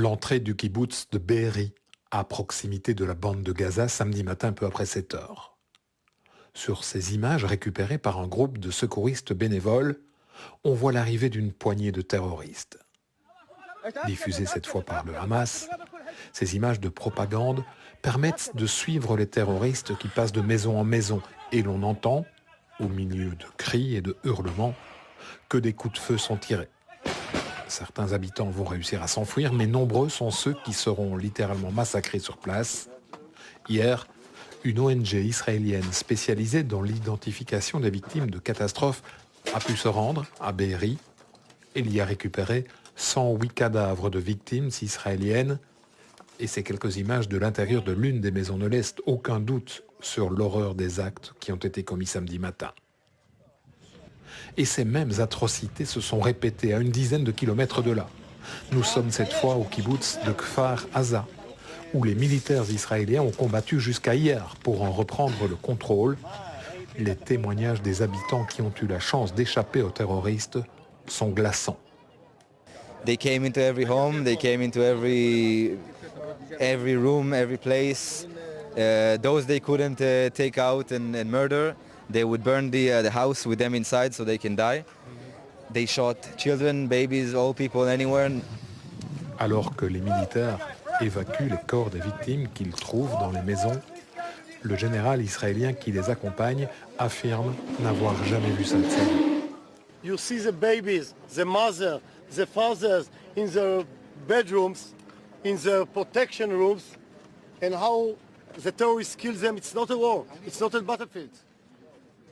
L'entrée du kibboutz de Be'eri, à proximité de la bande de Gaza, samedi matin peu après 7 heures. Sur ces images récupérées par un groupe de secouristes bénévoles, on voit l'arrivée d'une poignée de terroristes. Diffusées cette fois par le Hamas, ces images de propagande permettent de suivre les terroristes qui passent de maison en maison et l'on entend, au milieu de cris et de hurlements, que des coups de feu sont tirés. Certains habitants vont réussir à s'enfuir, mais nombreux sont ceux qui seront littéralement massacrés sur place. Hier, une ONG israélienne spécialisée dans l'identification des victimes de catastrophes a pu se rendre à Be'eri. Elle y a récupéré 108 cadavres de victimes israéliennes et ces quelques images de l'intérieur de l'une des maisons ne laissent aucun doute sur l'horreur des actes qui ont été commis samedi matin. Et ces mêmes atrocités se sont répétées à une dizaine de kilomètres de là. Nous sommes cette fois au kibboutz de Kfar Aza, où les militaires israéliens ont combattu jusqu'à hier pour en reprendre le contrôle. Les témoignages des habitants qui ont eu la chance d'échapper aux terroristes sont glaçants. They came into every home, they came into every room, every place. Those they couldn't take out and murder, they would burn the house with them inside so they can die. They shot children, babies, all people, anywhere. Alors que les militaires évacuent les corps des victimes qu'ils trouvent dans les maisons, le général israélien qui les accompagne affirme n'avoir jamais vu ça de sa vie. You see the babies, the mother, the fathers in the bedrooms, in the protection rooms, and how the terrorists kill them. It's not a war. It's not a battlefield.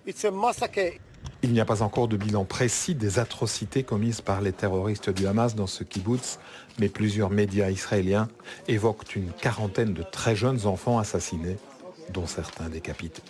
It's a massacre. Il n'y a pas encore de bilan précis des atrocités commises par les terroristes du Hamas dans ce kibboutz, mais plusieurs médias israéliens évoquent une quarantaine de très jeunes enfants assassinés, dont certains décapités.